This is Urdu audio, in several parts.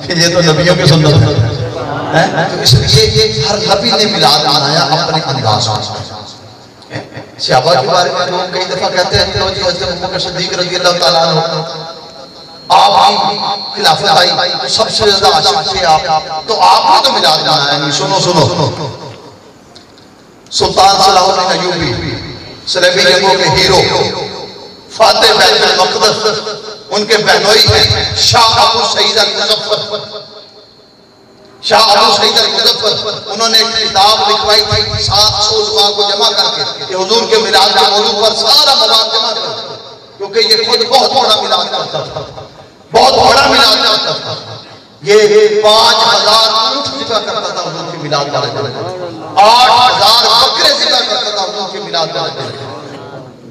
کہ یہ تو نبیوں کی سنت ہے، تو اس لیے ہر نبی نے میلاد منایا اپنے انداز میں۔ صحابہ کے بارے میں لوگ کئی دفعہ کہتے ہیں کہ حضرت ابوبکر صدیق رضی اللہ تعالیٰ عنہ آپ کی خلافت آئی تو سب سے زیادہ عاشق تھے آپ، تو آپ نے تو میلاد منایا نہیں۔ سنو سلطان صلاح الدین ایوبی صلیبی جنگوں کے ہیرو، فاتح بیت المقدس، ان کے بہنوئی ہیں شاہ ابو سعید المظفر۔ شاہ ابو سعید المظفر انہوں نے ایک کتاب لکھوائی تھی 700 علماء کو جمع کر کے کہ حضور کے میلاد کے موضوع پر سارا مواد جمع کر، کیونکہ یہ خود بہت بڑا میلاد کرتا تھا، بہت بڑا میلاد کرتا تھا۔ یہ 5000 اونٹ ذبح کرتا تھا حضور کے میلاد کا، 8000 بکرے ذبح کرتا تھا حضور کے میلاد کا،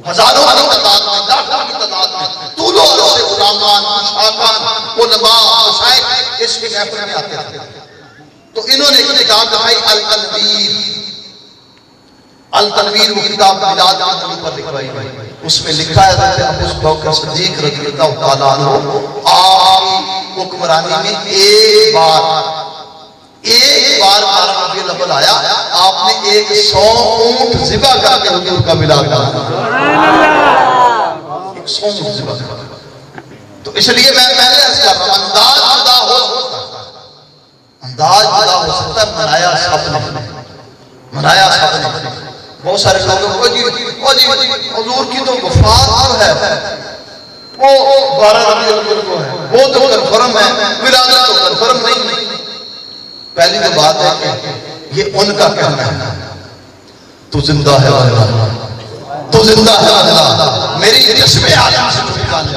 ہزاروں کی تعداد میں، لاکھوں کی تعداد میں طول و عرض سے غلامان، مشاکان، علماء، مشائخ اس کے محفل میں آتے تھے۔ تو انہوں نے ایک کتاب لکھائی التنویر، وہ کتاب میلاد کے موضوع پر لکھوائی گئی۔ اس میں لکھا ہے حضرت ابوبکر صدیق رضی اللہ تعالیٰ عنہ آپ کی حکمرانی میں ایک بار ربیع الاول آیا، آپ نے 100 اونٹ ذبح کر کے حضور کا میلاد منایا۔ 100 اونٹ ذبح کر کے، تو اس لیے میں پہلے عرض کر رہا ہوں انداز جدا ہو سکتا ہے، انداز جدا ہو سکتا ہے، منایا سب نے، منایا سب نے۔ بہت سارے لوگوں کو جی حضور کی تو وفات جو ہے وہ 12 ربیع الاول کو ہے، وہ تو کنفرم ہے، ولادت تو کنفرم نہیں۔ پہلی تو بات ہے کہ یہ ان کا کہنا ہے، تو زندہ ہے اللہ، تو زندہ ہے اللہ، میری جسم عالم سے چھپانے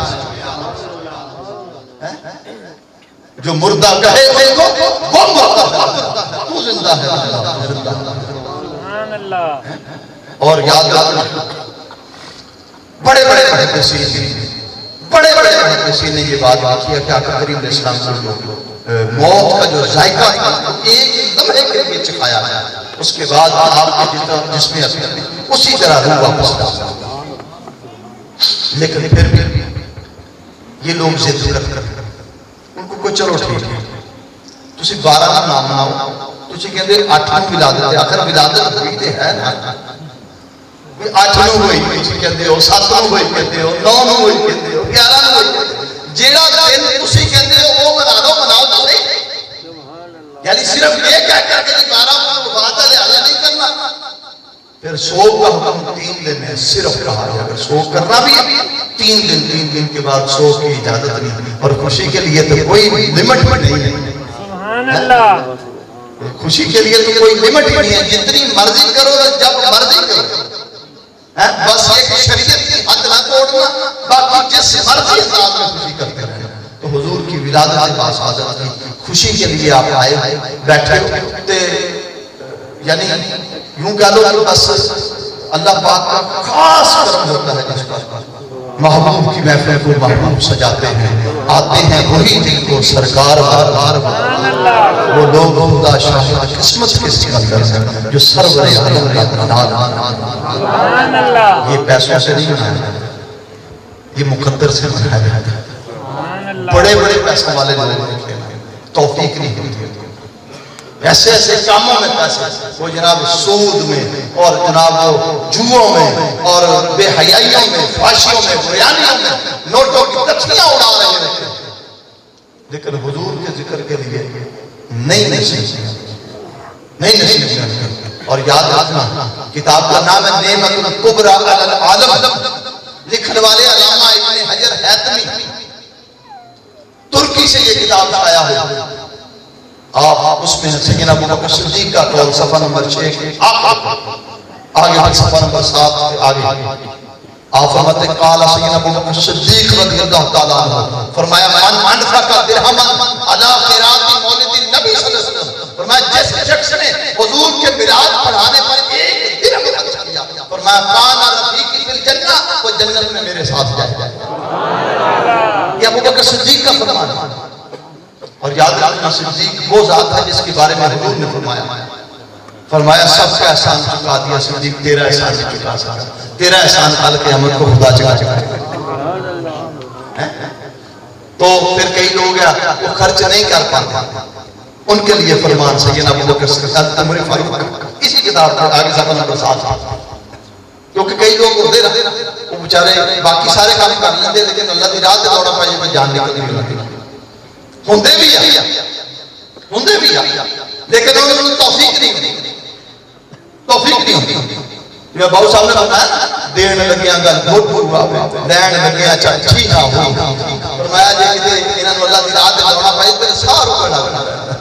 جو مردہ کہے ان کو وہ مردہ، تو زندہ ہے اللہ، زندہ ہے۔ اور یاد رکھنا بڑے بڑے محدثین نے یہ بات لکھی ہے کہ آقا کریم علیہ السلام کو موت کا جو ذائقہ تھا ایک لمحے کے لیے چکھایا ہے، اس کے بعد آپ کے جسم اصل اسی طرح روح واپس آتا۔ لیکن پھر بھی یہ لوگ ضد کرتے ہیں، ان کو کوئی چلو ٹھیک ہے تسی 12 نام مناؤ، تسی کہتے 8 ولادت ہے، آخر ولادت ہوئی تے ہے نا، 8 ہوئی تسی کہتے ہو، 7 ہوئی کہتے ہو، 9 ہوئی کہتے ہو، 11 ہوئی، جیڑا دن تسی کہتے ہو وہ مناؤ تو نہیں، یعنی صرف یہ کہہ کر کے 12 وفات ہے لہذا نہیں کرنا۔ پھر سوگ کا حکم 3 دن ہے صرف کہا ہے، اگر سوگ کرنا بھی ہے 3 دن کے بعد سوگ کی اجازت نہیں، اور خوشی کے لیے تو کوئی لمٹ نہیں ہے، سبحان اللہ، خوشی کے لیے تو کوئی لمٹ ہی نہیں ہے، جتنی مرضی کرو جب مرضی کرو، بس ایک شریعت کی حد نہ توڑنا، باقی جس مرضی انداز میں خوشی کرتے رہے۔ تو حضور کی ولادت کے پاس حاضر تھی، خوشی کے لیے آپ آئے بیٹھے ہوتے، یعنی یوں کہہ لو بس اللہ پاک کا خاص کرم ہوتا ہے جس پر محبوب کی محفل کو محبوب سجاتے ہیں، آتے ہیں وہی دن کو سرکار بار وہ لوگ خدا شاہ قسمت کے سکندر ہیں جو سرور عالم کا نام، یہ پیسوں سے نہیں منایا، یہ مقدر سے منایا ہے۔ بڑے بڑے پیسوں والے لوگ لکھے ہیں، توفیق نہیں ہوتی، ایسے ایسے کاموں میں پیسے، وہ جناب سود میں اور جناب جوؤں میں اور بے حیائیوں میں، فحاشیوں میں، بریانیوں میں، نوٹوں کی تکھیاں اڑا رہے ہیں، لیکن حضور کے ذکر کے لیے نہیں نصیب، اور یاد رکھنا کتاب کا نام ہے نعمت الکبریٰ علی العالم، لکھنے والے علامہ ابن حجر حیثمی، ترکی سے یہ کتاب شائع ہے۔ آپ اس میں سیدنا ابوبکر صدیق کا قول صفحہ نمبر 6 آگے صفحہ نمبر 7 آگے آپ فرماتے ہیں قال سیدنا ابوبکر صدیق رضی اللہ تعالیٰ عنہ فرمایا من انفق درہما علی قراءۃ مولد النبی صلی اللہ علیہ وسلم، فرمایا جس شخص نے حضور کے میلاد پڑھانے پر 1 درہم خرچ کیا، فرمایا کان رفیقی فی الجنہ، وہ جنت میں میرے ساتھ جائے گا۔ یہ ابوبکر صدیق کا فرمان ہے، اور یاد رکھنا صدیق وہ ذات ہے جس کے بارے میں حضور نے فرمایا سب کا احسان چکا دیا صدیق، تیرا احسان نہیں چکا سکتا، تیرا احسان کل قیامت کو خدا چکا ہے۔ تو پھر کئی لوگ ہیں وہ خرچ نہیں کر پاتے، ان کے لیے فرمان سیدنا ابوبکر صدیق عمر فاروق اسی کتاب کا آگے صفحہ نمبر 7، کیونکہ کئی لوگ ہوتے رہتے وہ بیچارے باقی سارے کام کر لیندے لیکن اللہ دی راہ تے دوڑا پائے کوئی جان نکل نہیں ملتی، ہوندے بھی لیکن انہوں نے توفیق نہیں ہوتی۔ جو بہو صاحب نے بتایا دین لگیاں گل بہت ہوا لین لگیاں چاچی نہ ہو، فرمایا جے کہ انہاں نوں اللہ دی راہ تے دوڑا پائے تے سارا رکنا لگا،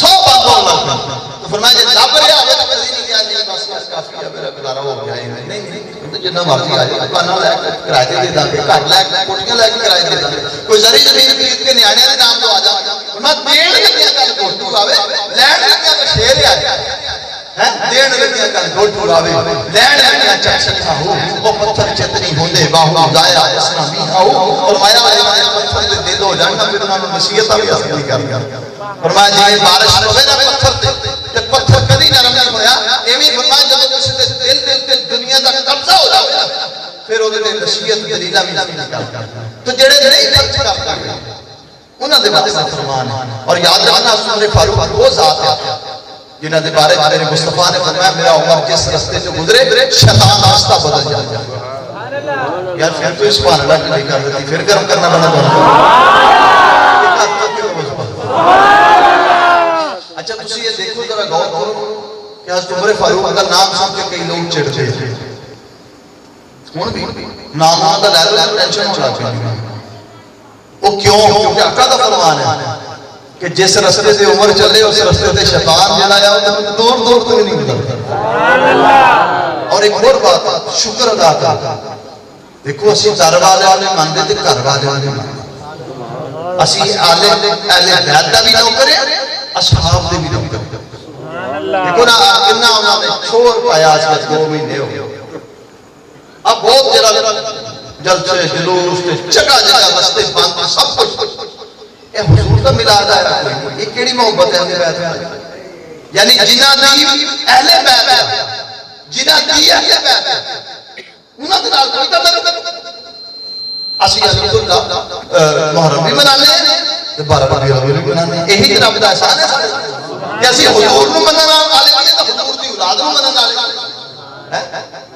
سو بات ہون لگ پئی، تو فرمایا جے لب رہا ہوے تے کسی نہیں کہا نہیں بس کافی ہے میرا گزارا ہو گیا ہے، نہیں تو جنہ مرضی آ جائے دکاناں لے کے کرائے تے دے داں گے، گھر لے کے کوٹھیاں لے کے کرائے تے دے داں گے، کوئی زری زمین خرید کے نیانے دے نام لوا جا، فرمایا دین لگیاں گل گھوٹو آوے لین لگیاں تے شیر آ دین لگیاں گل گھوٹو آوے لین لگیاں چاچی نہ ہو، وہ پتھر چتنی ہوندے باہو ضائع اسنا بھی ہو، فرمایا پتھر دے دے دو جاننا پھر انہاں نوں نصیحتاں بھی اصلی کر فرمایا جی بارش ہوے نا پتھر تے پتھر کدی نرم نہیں ہویا، ایویں فرمایا جدوں کسی دے دل دے تے دنیا دا قبضہ ہو جاوے پھر اودے تے نصیحت دلیلاں بھی نکل تو جڑے نہیں خرچ کرتے انہاں دے واسطے فرمان ہے۔ اور یاد رکھنا عمر فاروق وہ ذات ہے جنہاں دے بارے میرے مصطفیٰ نے فرمایا میرا عمر جس راستے سے گزرے شیطان راستہ بدل جاتا ہے۔ یار پھر تو سبحان اللہ کی نہیں کر دیتی، پھر گرم کرنا بنا اچھا تسی یہ دیکھو ذرا غور کرو کہ حضرت عمر فاروق کا نام سن کے کئی لوگ چڑھتے تھے، ہن بھی نام دا لے لو ٹینشن ہو جاتی ہے، وہ کیوں؟ کیونکہ آقا دا فرمان ہے کہ جس راستے سے عمر چلے اس راستے سے شیطان جڑا ہے وہ دور دور تک نہیں گزرتا۔ اور ایک اور بات شکر ادا کر، دیکھو اسی در والے مانتے تے گھر والے مانتے، اسی اہل بیت دا بھی نوکر ہیں اصحاب دے بھی نوکر ہیں۔ دیکھو نا کتنا انہوں نے چھوڑ پایا آج کا 2 مہینے ہو، اب بہت جلسے جلوس جگہ جگہ رستے بند سب کچھ اے حضور دا ملاد آیا کوئی، یہ کیڑی محبت ہے اہل بیت میں؟ یعنی جنہ دی اہل بیت ہے، جنہ دی اہل بیت ہے انہاں دے نال کوئی تعلق اسی الحمدللہ محرم بھی منانے تے 12 ربیع الاول بھی منانے، یہی رب دا احسان ہے کہ اسی حضور نوں منن والے نہیں تے حضور دی اولاد نوں منن والے،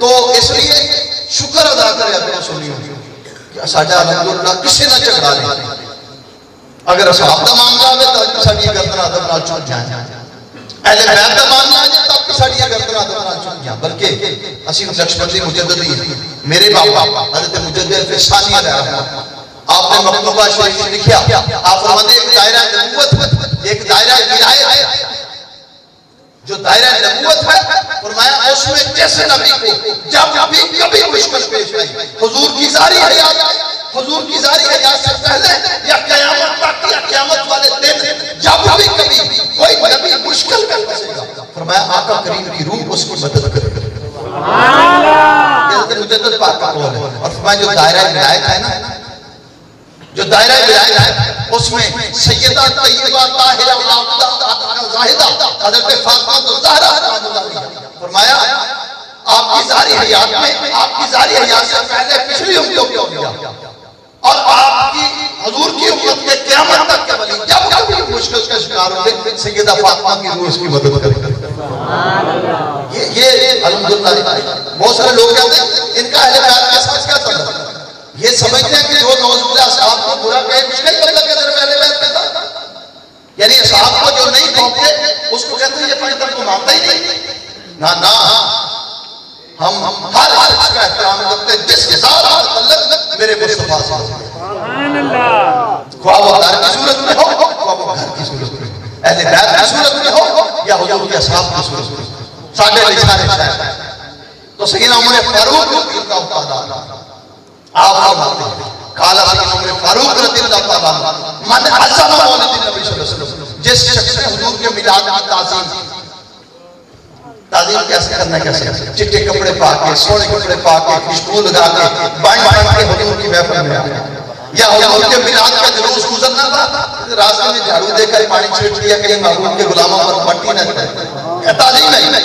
تو اس لیے شکر ادا کریا کرو سنیو کہ ساڈا الحمدللہ کسے نہ جھگڑا نہیں، اگر اصحاب دا معاملہ آوے تب ساڈی گردن ادب نال چھٹ جائیں، اہل بیت دا معاملہ آ جائے تب ساڈی گردن ادب نال چھٹ جائیں، بلکہ اسی نقشبندی مجددی ہیں، میرے باپ حضرت مجدد ثانی علیہ رحمہ آپ نے مکتوبہ شریف میں لکھیا، آپ فرماتے ایک دائرہ نبوت ایک دائرہ ولایت ہے، جو دائرہ نبوت ہے فرمایا اس میں جیسے نبی کو جب بھی کبھی مشکل پیش آئی حضور کی ظاہری حیات سے پہلے یا قیامت تک یا قیامت والے دن جب بھی کبھی کوئی نبی مشکل میں پھنسے گا فرمایا آقا کریم کی روح اس کی مدد کرے گا، سبحان اللہ، یہ مجدد پاک کا قول ہے۔ اور فرمایا جو دائرہ ولایت ہے نا، جو دائرہ ولایت ہے اس میں سیدہ طیبہ طاہرہ عابدہ زاہدہ حضرت فاطمہ الزہرا فرمایا آپ کی ظاہری حیات میں آپ کی ظاہری حیات سے پہلے پچھلی امتوں کی اولیاء اور آپ کی حضور کی امت کے قیامت تک کے ولی جب کبھی مشکل کا شکار ہوں گے سیدہ فاطمہ کی روح اس کی مدد کرے گا۔ یہ الحمدللہ بہت سارے لوگ کہتے ہیں ان کا اہل بیت کے ساتھ کیا تعلق ہے؟ یہ سمجھتے ہیں کہ جو نوز باللہ اصحاب کو برا کہے اس کا ہی مطلب کہ در پہلے بیت کے ساتھ، یعنی اصحاب کو جو نہیں پہنچتے اس کو کہتے ہیں یہ فائدہ کو مانتا ہی نہیں، نہ ہم ہر شخص کا احترام کرتے ہیں جس کے ساتھ تعلق میرے مصطفیٰ سے سبحان اللہ، خواہ وہ دار کی صورت میں ہو خواہ وہ گھر کی صورت میں اہل بیت کی صورت میں ہو یا حضور کے اصحاب کی صورت میں ساڈے لسانے شاید تو سیدنا عمر فاروق رضی اللہ تعالیٰ آپ فرماتے ہیں قال سیدنا عمر فاروق رضی اللہ تعالیٰ من عظم مولد النبی صلی اللہ علیہ وسلم، جس شخص نے حضور کے میلاد کی تعظیم کیسے کرنا، کیسے چٹے کپڑے پا کے سونے کپڑے پا کے خوشبو لگا کے بائیں بائیں کے حضور کی محفل میں آیا یا حضور کے میلاد کا جلوس گزرنا تھا راستے میں جھاڑو دے کر پانی چھڑک دیا کہ محبوب کے غلاموں پر مٹی نہ جائے، یہ تعظیم نہیں ہے،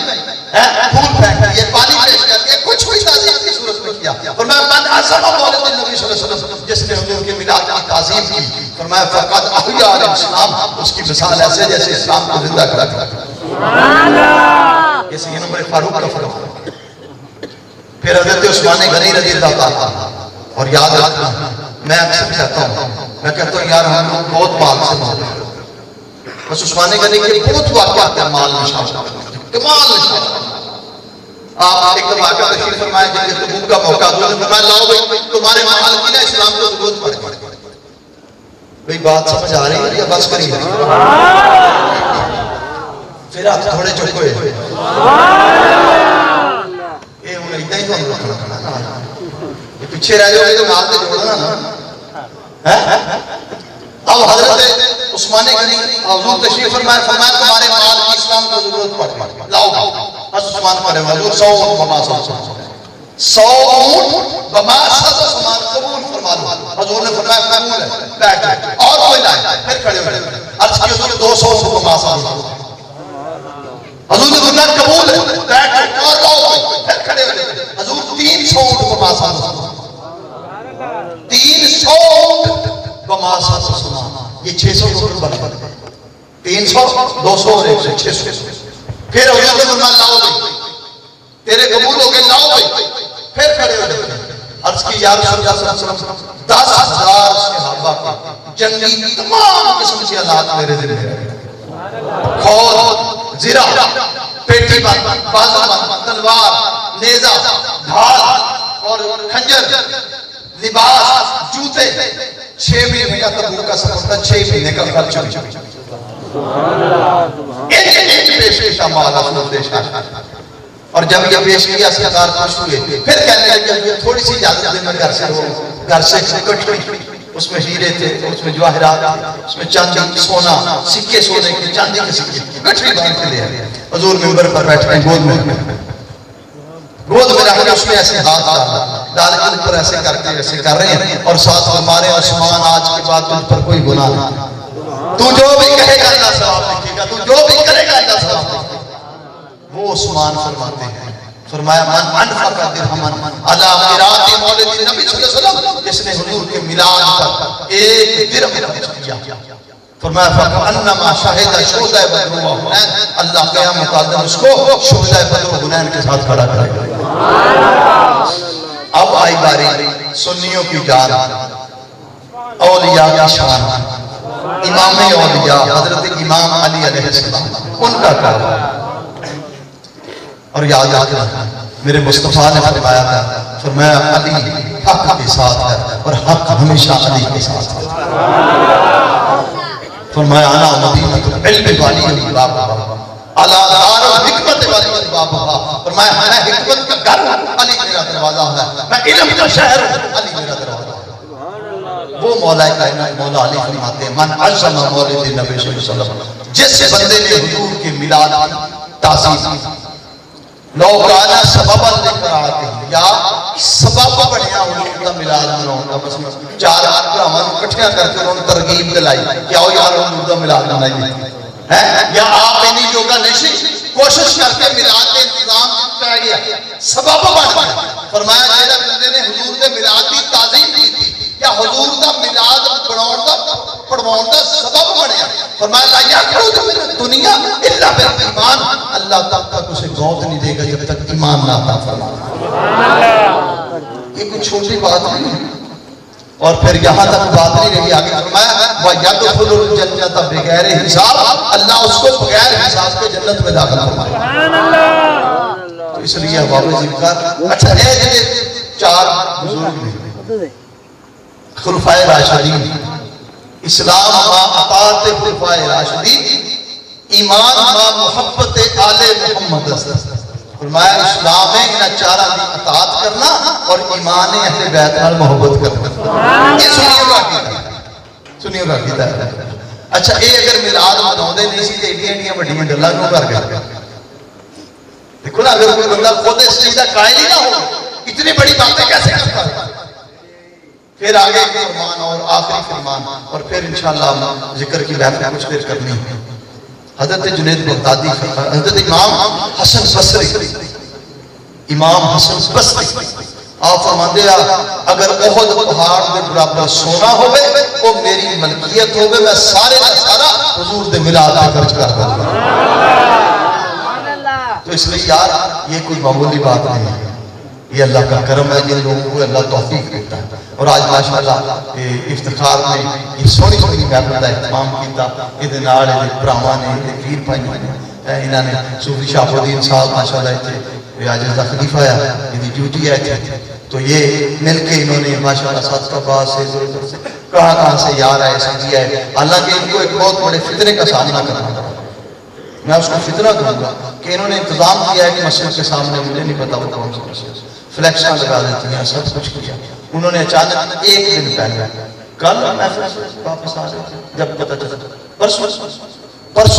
پھول پھینک دیے پانی پیش کر کے کچھ بھی تعظیم کی صورت میں کیا. فرمایا من عظم مولد النبی صلی اللہ علیہ وسلم, جس نے حضور کے میلاد کی تعظیم کی, فرمایا فقط احیا الاسلام, اس کی مثال ایسے جیسے اسلام کو زندہ کرا دیا. سبحان اللہ. یہ سید عمر فاروق کا فرمان. پھر حضرت عثمان غنی رضی اللہ تعالیٰ, اور یاد رکھنا میں اکثر کہتا ہوں, میں کہتا ہوں یار ہم لوگ بہت مال سے مال, بس عثمان غنی کے بہت واقعات ہیں مال نشان, کمال نشان. آپ ایک واقعہ تشریف فرمائے جب تبوک کا موقع دو, فرمایا لاؤ بھائی تمہارے مال کی نا اسلام کو ضرورت پڑے. بھئی بات سمجھ آ رہی ہے یا بس کری ہے؟ پھر آپ تھوڑے چک ہوئے یہ ہوں ایدہ ہی تو ہم رکھنا, یہ پیچھے رہ جاؤ گے تو مال سے جوڑنا نا. اب حضرت عثمان غنی حضور تشریف فرمائے, فرمایا تمہارے مال کی اسلام کو ضرورت پڑے, لاؤ. عثمان فرمائے حضور 100 اونٹ بما 100 اونٹ بما 100 عثمان قبول فرما لو. حضور نے فرمایا قبول ہے, بیٹھ جائے. اور کوئی لائے, پھر کھڑے ہوئے عرض کی حضور 200 اونٹ بما 100. حضور نے فرمایا قبول ہے, بیٹھ جائے. اور لاؤ, پھر کھڑے ہوئے حضور 300 اونٹ بما 100. 300 اونٹ بما 100. یہ 600 اونٹ بنا 300 200 اور 100 600. پھر حضور نے فرمایا لاؤ بھائی, تیرے قبول ہو گئے, لاؤ بھائی. پھر کھڑے ہوئے عرض کی یا رسول اللہ صلی اللہ علیہ وسلم 10,000 صحابہ کے جنگی تمام قسم کے آلات میرے دل میں ہیں. کھود, زرہ, پیٹی بند, بازو بند, تلوار, نیزہ, ڈھال اور کھنجر, لباس, جوتے. 6 مہینے کا تبوک کا سفر تھا, 6 مہینے کا خرچ ہوئی. پیش مال اور جب یہ پیش کیا سرکار خوش ہوئے. پھر کہنے لگے تھوڑی سی اجازت دے, میں گھر سے کٹ ہوئی. اس میں ہیرے تھے, اس میں جواہرات, اس میں چاندی سونا, سکے سونے کے, چاندی کے سکے کٹری باندھ کے لے. حضور منبر پر بیٹھے گود میں رکھ کے اس میں ایسے ہاتھ ڈال کے اوپر ایسے کر کے ایسے کر رہے ہیں, اور ساتھ ہمارے عثمان آج کے بعد تجھ پر کوئی گناہ نہیں, تو جو بھی کہے گا اللہ ثواب لکھے گا, تو جو بھی کرے گا اللہ ثواب لکھے گا. وہ عثمان فرماتے ہیں, فرمایا من انفق درہمن علی قرات مولد النبی صلی اللہ علیہ وسلم, جس نے حضور کے میلاد پر 1 درہم خرچ کیا, فرمایا فَكَأَنَّمَا شَهِدَ شُهَدَاءَ بَدْرٍ وَحُنَيْنَ, اللہ قیامت آدم اس کو شہداء بدر و حنین کے ساتھ کھڑا کرے گا. اب آئی باری سنیوں کی جان, اولیاء کی شان, امام اولیاء حضرت امام علی علیہ السلام, ان کا کام. اور یاد رکھنا میرے مصطفیٰ نے فرمایا تھا, فرمایا علی حق کے ساتھ ہے اور حق ہمیشہ علی کے ساتھ ہے. فرمایا انا مدینہ العلم والی بابا اعلی دار الحکمت والی بابا, فرمایا میں حکمت کا گھر, علی میرا دروازہ ہے. میں علم کا شہر, علی میرا دروازہ ہے. وہ مولا کائنات مولا علی فرماتے ہیں من عظم مولد النبی صلی اللہ علیہ وسلم, جس بندے نے حضور کے میلاد کی تعظیم لو کانا سبب لقراءتہ, یا سبب بنیا حضور کا میلاد مناؤں کا. بس 4 بھراواں نوں اکٹھیاں کر کے انہوں نے ترغیب دلائی کہ آؤ یار حضور کا میلاد منائیے, یا آپ انہی یوگا نشی کوشش کر کے میلاد کے انتظام کر گیا, سبب بن گیا. فرمایا جیسا بندے نے حضور کے میلاد کی تعظیم کی تھی یا حضور کا میلاد پڑھواؤں کا سبب بنیا, فرمایا لا یخرج من دنیا الا بالایمان, اللہ تک تک اسے موت نہیں دے گا جب تک ایمان نہ عطا فرمائے. یہ کوئی چھوٹی بات نہیں ہے. اور پھر یہاں تک بات نہیں رہی, آگے فرمایا وَيَدْخُلُ الْجَنَّةَ بِغَيْرِ حساب, اللہ اس کو بغیر حساب کے جنت میں داخل فرمائے. تو اس لیے واپس ذکر. اچھا اے جنہیں 4 بزرگ نے خلفائے راشدین, اسلام ما اطاعت خلفائے راشدین, ایمان ما محبت آل محمد. فرمایا اسلام ہے انہاں 4 دی اطاعت کرنا اور ایمان اہل بیت نال محبت کرنا. یہ سنیو کا عقیدہ ہے. اچھا اے اگر میلاد مناؤندے نہیں سی تے ایڈیاں وڈیاں گلاں کیوں کر گئے؟ دیکھو نا, اگر کوئی بندہ خود اس چیز کا قائل ہی نہ ہو, اتنی بڑی باتیں کیسے کرتا ہے؟ پھر آگے فرمان اور آخری فرمان, اور پھر انشاءاللہ ذکر کی بحث کچھ دیر کرنی ہے. حضرت جنید بغدادی, حضرت امام حسن بصری, امام حسن بصری آپ فرماندے اگر احد پہاڑ دے برابر سونا ہوئے وہ میری ملکیت ہوئے میں سارے کا سارا حضور دے میلاد پہ خرچ کر دوں گا. تو اس لیے یار یہ کوئی معمولی بات نہیں ہے, یہ اللہ کا کرم ہے جن لوگوں کو اللہ توفیق دیتا ہے. اور آج ماشاءاللہ افتخار میں یہ سونی سونی محفل کا اہتمام کیتا یہ نال بھراواں نے پیر بھائیاں نے انہاں نے صوفی شاہ الدین صاحب ماشاءاللہ یہ آج کا خلیفہ ہے یہ ڈیوٹی ہے تو یہ مل کے انہوں نے ماشاءاللہ ساتھ کا باس سے کہاں سے یار آئے سمجھی ہے. حالانکہ ان کو ایک بہت بڑے فتنے کا سامنا کرنا پڑا, میں اس کو فتنہ کہوں گا کہ انہوں نے انتظام کیا ہے کہ مسجد کے سامنے مجھے نہیں پتا وہ کون سی مسجد فلیکشن لگا دیتی ہیں سب کچھ کیا. انہوں نے اچانک ایک دن پہلے کل محفل واپس آ رہے تھے جب پتہ چلا پرسوں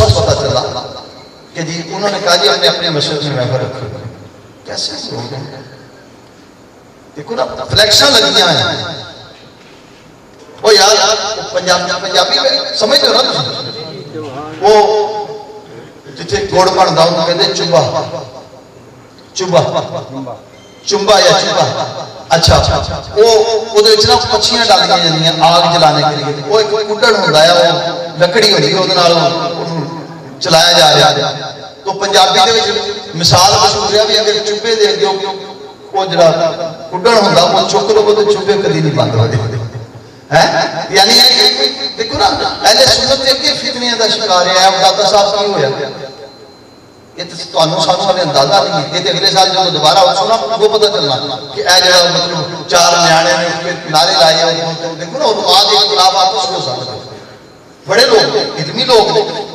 پتہ چلا کہ جی انہوں نے کہا جی ہم نے اپنے مسجد میں محفل رکھی. کیسے ہو گئے دیکھو نا فلیکشن لگیاں ہیں. وہ یار پنجابی میں سمجھ لو نا وہ جتھے گوڑ بنتا انہوں کہتے ہیں چوبا چوبا چمبا یا چوبا. اچھا وہ نا پچھیاں ڈالیاں جاندیاں آگ جلانے کے لیے. وہ ایک کڈڑ ہوتا ہے وہ لکڑی ہوتی ہے وہ چلایا جا رہا ہے. تو پنجابی دے مثال مشہور ہے بھی اگر چوبے دے اگے وہ جڑا کڈڑ ہوتا وہ چک لو تو چوبے کدی نہیں بند ہوتے. یعنی دیکھو نا اہل سنت کے فتنیاں دا شکار ہے. داتا صاحب کی ہویا یہ تو سانوں والے اندازہ نہیں ہے. یہ تو اگلے سال جب دوبارہ سنا وہ پتہ چلنا کہ اے جڑا مطلب چار نیانے نے نعرے لائے دیکھو نا علماء کے خلاف آپس ہو سکتا ہے. بڑے لوگ علمی لوگ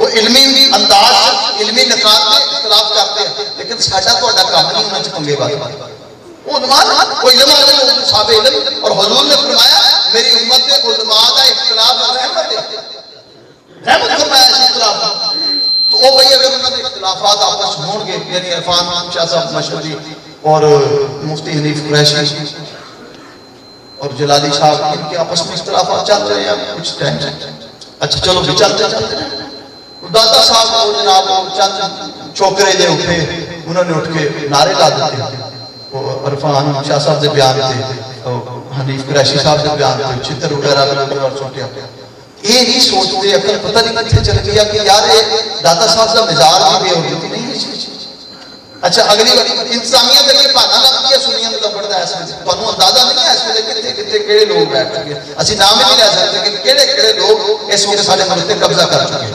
وہ علمی انداز علمی نکات میں اختلاف کرتے ہیں لیکن ساڈا تہاڈا کام نہیں ہونا چنگے بات. علماء وہ علم والے لوگ صاحب علم اور حضور نے فرمایا میری امت کے علماء کا اختلاف رحمت ہے. رحمت فرمایا اس اختلاف تو وہ بھئی اگر انہوں نے اختلافات آپس ہوں گے یعنی عرفان شاہ صاحب مشہدی اور مفتی حنیف قریشی اور جلالی صاحب ان کے آپس میں اختلافات چل رہے ہیں کچھ ٹائم سے. اچھا چلو بھی چلتے داتا صاحب کو جناب چند چھوکرے دے اٹھے انہوں نے اٹھ کے نعرے لا دیتے عرفان شاہ صاحب دے بیان تھے حنیف قریشی صاحب دے بیان تھے چتر وغیرہ اور چھوٹے یہ نہیں سوچتے اکل پتہ نہیں کتنے چل گیا کہ یار داتا صاحب کا مزاج بھی بے ہوتی نہیں ہے. اچھا اگلی انتظامیہ کے لیے بہانا لگ گیا سنیاں کا پڑھتا ہے اس میں تمہیں اندازہ نہیں ہے اس میں کتنے کتنے کہڑے لوگ بیٹھ چکے ہیں. اسی نام ہی نہیں لے سکتے کہ کہڑے کہڑے لوگ اس وقت سارے ملک پہ قبضہ کر چکے ہیں.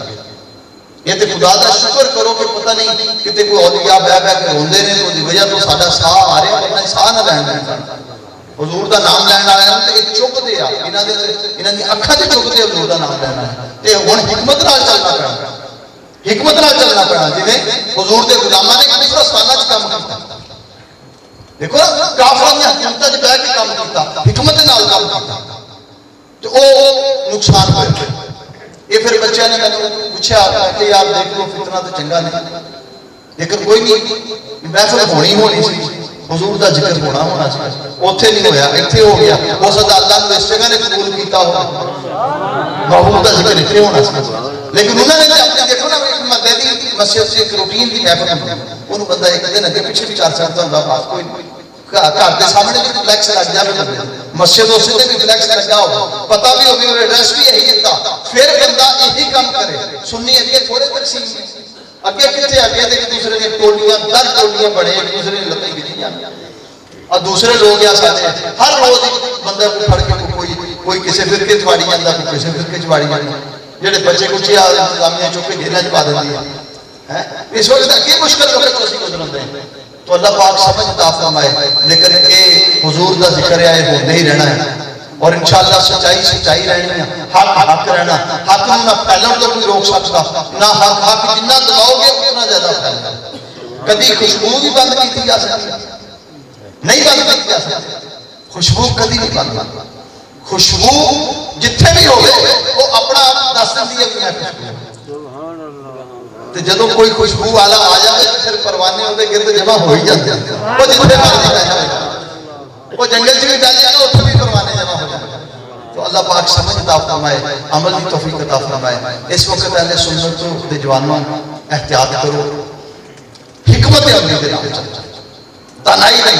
یہ تو خدا کا شکر کرو کہ پتہ نہیں کتنے کوئی اولیاء بہ بہ کے روندے نے تو دی وجہ تو ساڈا ساہ آ رہا ہے ورنہ ساہ نہ لین حضور دا نام لینا آیا تو یہ چک دے انہاں دی اکھاں تے چک دے حضور دا نام لینا ہے تے ہن حکمت نال چلنا پینا حکمت نال چلنا پینا جویں حضور دے غلاماں نے کس طرح سالہ چ کام کیتا. دیکھو کافراں دی حکمت وچ بیٹھ کے کام کیتا حکمت نال کام کیتا تے او نقصان ہوئے. یہ پھر بچے نے میں پوچھا کہ یار دیکھ لو فتنہ تو چنگا نہیں لیکن کوئی نہیں محفل ہونی سی حضور دا ذکر ہونا سی اوتھے نہیں ہویا ایتھے ہو گیا ہو سکتا اللہ نے اس جگہ نے قبول کیتا ہو محبوب دا ذکر ایتھے ہونا سی لیکن انہوں نے اپنے دیکھو نا ایک مدے دی مسجد سے ایک روٹین دی محفل انہوں بندہ ایک دن اگے پیچھے بھی چار سکتا ہوں بات کوئی گھر کے سامنے بھی فلیکس لگ جائے مسجد اس سے بھی فلیکس لگا ہو پتہ بھی ہوگی وہ ایڈریس بھی یہی دیتا پھر بندہ یہی کام کرے. سنی اگے تھوڑے تقسیم اگے کتنے اگے تے ایک دوسرے نے ٹولیاں در ٹولیاں بڑے ایک دوسرے نے لتیں گھنیاں اور دوسرے لوگ یا سارے ہر روز بندہ کو پھڑ کے کوئی کسی فرقے چ واڑی جاندا کوئی کسی فرقے چ واڑی جاندا جڑے بچے کچھ انتظامیہ چوک کے جیلیں چ پا دیندی ہے. اس وقت اگے مشکل وقت اسی گزرتے ہیں تو اللہ پاک سمجھ عطا فرمائے لیکن یہ حضور دا ذکر ہے یہ ہوندے ہی رہنا ہے اور انشاءاللہ سچائی رہنی ہے حق رہنا حق نہ پھیلن تو کوئی روک سکتا نہ حق جنہ دباؤ گے اتنا زیادہ پھیلنا. کبھی خوشبو بھی بند کی جا سکتی نہیں بند کی جا سکتی خوشبو کبھی نہیں بند خوشبو جتھے بھی ہوگی وہ اپنا آپ دس دن دی ہے خوشبو جدو کوئی خوشبو والا آ جائے تو پھر پروانے ہوتے گرد جمع ہو ہی جاتے ہیں وہ جتنے مرضی رہے وہ جنگل سے بھی جا جائے گا اتنے بھی پروانے جمع ہو جائے گا. تو اللہ پاک سمجھ عطا فرمائے عمل کی توفیق عطا فرمائے. اس وقت اہل سنت دے جوانوں احتیاط کرو حکمت عملی دے نام چل تنہائی نہیں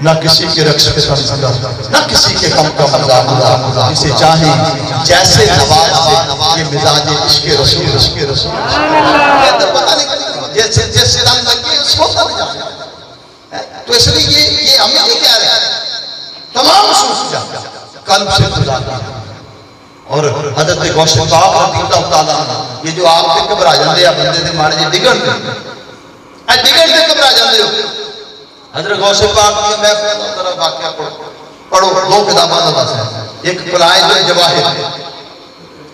نہ کسی کے رقص پہ تنزدہ، نہ کسی کے غم کا مزاح، جسے چاہیں جیسے نواز دے، یہ مزاج عشق رسول عشق رسول یہ اندر پتہ نہیں جیسے جیسے رنگ لگے اس کو تب جاتے تو اس لیے یہ ہمیں نہیں کہہ رہے تمام صوفیاء قلب سے خدا کی اور حضرت غوث پاک رضی اللہ تعالیٰ عنہ یہ جو آپ کے گھبرا جاندے ہیں بندے دے مارے جے ڈگڑ دے گھبرا جاندے ہو حضرت غوث پاک کی محفل میں ذرا واقعہ پڑھو دو کتاباں دا بس ہے ایک قلائد الجواہر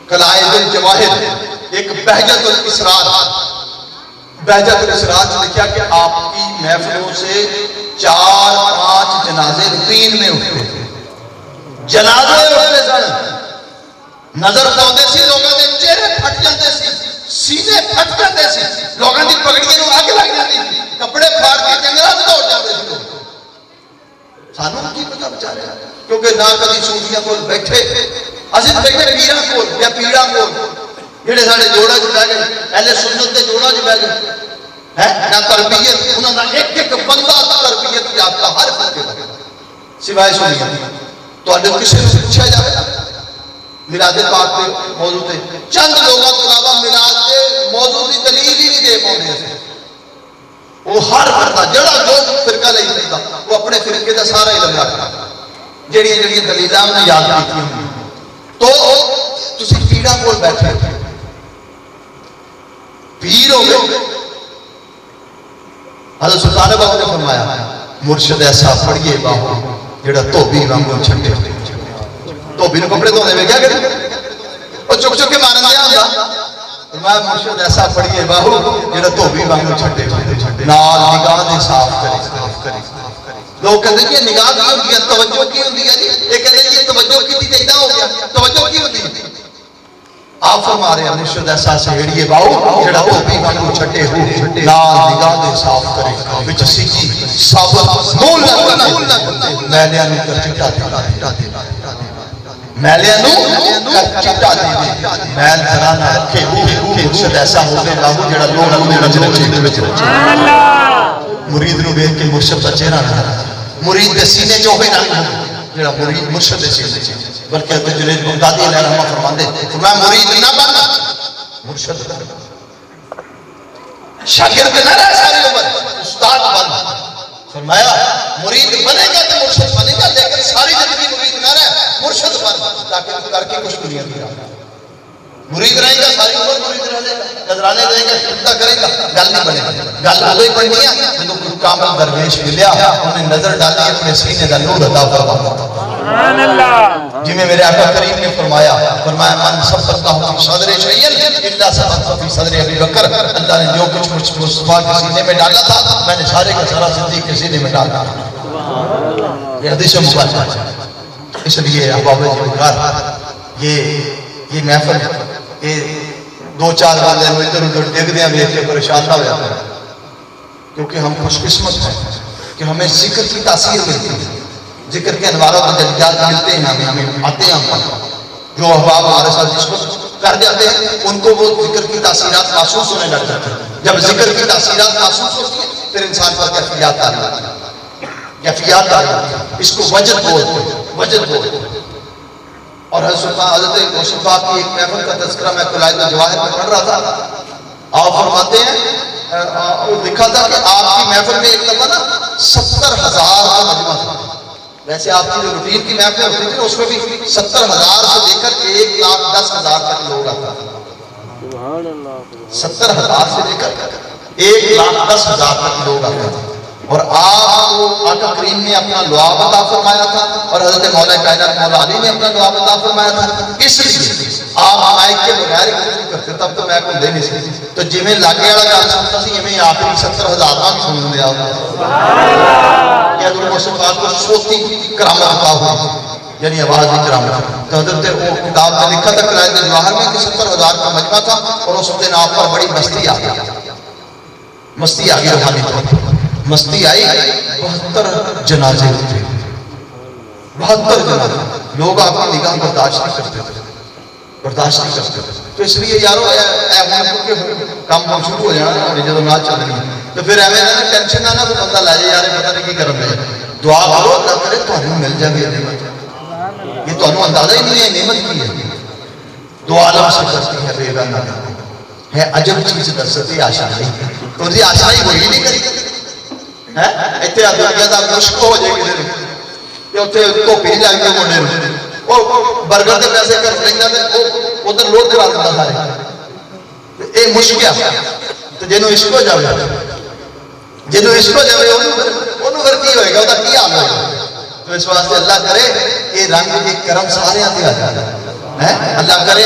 قلائد الجواہر ایک بہجت الاسرار بہجت الاسرار سے لکھا کہ آپ کی محفلوں سے 4-5 جنازے روٹین میں اٹھتے تھے جنازے اٹھتے سن نظر پاؤندے سی لوگوں دے چہرے پھٹ جاندے سی سینے پھٹ جاندے سی لوگوں دی پگڑیاں نوں اگ لگ جاندی سی کپڑے پھاڑ کے جنگلاں وچ دوڑ جاندے سی لوگ سانوں کی پتہ بیچارے کیونکہ نہ کبھی صوفیاں کول بیٹھے اسی بیٹھے پیراں کول یا پیڑاں کول جڑے ساڈے جوڑا وچ بیٹھ گئے اہل سنت دے جوڑا وچ بیٹھ گئے ہے نہ تربیت انہاں دا ایک ایک بندہ تربیت یافتہ ہر فرقے دا سوائے سنیاں تواڈے کسے نوں پوچھا جائے میلاد پاک کے موضوع تے چند لوگوں کے علاوہ میلاد کے موضوع کی دلیل ہی نہیں دے پاؤندے تھے وہ ہر بندہ جڑا جو فرقہ لئی پھردا وہ اپنے فرقے دا سارا علم رکھدا جڑیاں جڑیاں دلیلاں نے یاد کیتیاں تو تسی پیڑاں کول بیٹھے پیر ہو گئے حضرت سلطان باہو نے فرمایا مرشد ایسا پڑھیے باہو جڑا دھوبی وانگوں چھٹے دھوبی نوں کپڑے دھوندے ویکھیا کہ او چک چک کے مارن دیا ہوندا فرمایا مرشد ایسا پڑھیے باہو جڑا دھوبی وانگوں چھٹے نال نگاہ دے صاف کرے لوگ کہندے کہ نگاہ کی ہوندی ہے توجہ کی ہوندی ہے جی یہ کہندے جی توجہ کیتی تے ایڈا ہو گیا توجہ کی ہوندی ہے آپ فرما رہے ہیں مرشد ایسا سہیڑیے باہو جڑا دھوبی وانگوں چھٹے ہو نال نگاہ دے صاف کرے وچ سیدھی ثابت نور لگنا میلیاں نوں کر چٹا دے میلیاں نوں کر چٹا دے میل ذرا نہ رکھے مرشد ایسا ہوے باہو جڑا لوگ دے وچ رچے سبحان اللہ مرید نوں ویکھ کے مرشد دا چہرہ نہ مرید دے سینے چ ہوے نہ جڑا مرید مرشد دے سینے چ بلکہ حضرت جنید بغدادی علیہ رحمہ فرماندے فرمایا مرید نہ بن مرشد شاگرد نہ رہ ساری عمر استاد بن فرمایا مرید بنے گا تو مرشد بنے گا لیکن ساری زندگی مرید نہ رہ مرشد بن تاکہ تو کر کے کچھ دنیا کی مرید رہے گا ساری عمر مرید رہے گا نظرانے دے گا خدمت کرے گا گل نہیں بنے گا گل ادو ہی بننی ہے جب کوئی کامل درویش ملیا انہیں نظر ڈالی اپنے سینے کا نور عطا فرمایا سبحان اللہ جی میں میرے آقا کریم نے فرمایا من سبقہ فی صدر شیئن الا سبقہ فی صدر ابی بکر اللہ نے جو کچھ مصطفیٰ کے سینے میں ڈالا تھا میں نے سارے کا سارا صدیق کے سینے میں ڈالا یہ حدیث مبارک اس لیے احباب جمکار یہ محفل یہ دو چار بندے ادھر ادھر ڈگ دیا ویکھ کے پریشان نہ ہو جاتے ہیں کیونکہ ہم خوش قسمت ہیں کہ ہمیں ذکر کی تاثیر ملتی ہے ذکر کے انواروں کے جلجات ملتے ہیں ہمیں آتے ہیں جو احباب ہمارے ساتھ جس کو کر جاتے ہیں ان کو وہ ذکر کی تاثیرات محسوس ہونے لگ جاتے ہیں جب ذکر کی تاثیرات محسوس ہوتی ہیں پھر انسان پر کیفیات آ جاتی ہیں کیفیات آ جاتی ہیں اس کو وجد بولتے ہیں اور حضرت غوث پاک کی ایک محفل کا تذکرہ میں قلائد الجواہر میں پڑھ رہا تھا آپ فرماتے ہیں لکھا تھا کہ آپ کی محفل میں ایک دفعہ نا 70,000 کا مجمع تھا ویسے آپ کی جو روٹین کی محفلیں ہوتی تھی اس میں بھی 70,000 سے لے کر 1,10,000 تک لوگ آتا تھا 70,000 سے لے کر 1,10,000 تک لوگ آتا تھا اور آپ کو آقا کریم نے اپنا لعاب عطا فرمایا تھا اور حضرت مولا کائنات مولا علی نے اپنا لعاب عطا فرمایا تھا اس لیے آپ مائک کے بغیر گفتگو کرتے تب تو میں کوئی دے نہیں سکتی تو جی میں لاگے والا گل سنتا سی میں آخری 70,000 بھی سن لیا کہ اگر موسیقات کو صوتی کرامت عطا ہوئی یعنی آواز کی کرامت تو حضرت وہ کتاب میں لکھا تھا قلائد الجواہر میں کہ 70,000 کا مجمع تھا اور اس دن آپ پر بڑی مستی آ گئی روحانی طور پر مستی آئی 72 جنازے ہوتے 72 جنازے لوگ آپ کی نگاہ برداشت نہیں کرتے تو اس لیے یارو کام شروع ہو جانا جب نہ چل رہی تو پھر ایویں ٹینشن نہ کوئی بندہ لے جائے یار پتہ نہیں کی کرنا ہے دعا کرو اللہ کرے تو مل جائے یہ نعمت. یہ تو اندازہ ہی نہیں ہے نعمت کی ہے. دو عالم سے کرتی ہے بیگانہ ہے عجب چیز درستی آشائی. تو جی آشائی وہی نہیں کری اتنے دنیا کا مشک ہو جائے گی اتنے دھوپی جائیں گے منڈے وہ برگر کے پیسے کر لینا ادھر لوٹ کرا دیتا سارے. یہ مشک ہے تو جنوں عشق ہو جائے جنوں عشق ہو جائے انہوں پھر کی ہوئے گا وہ کی حال ہوئے گا. تو اس واسطے اللہ کرے یہ رنگ یہ کرم سارے آتے آ جائے اللہ کرے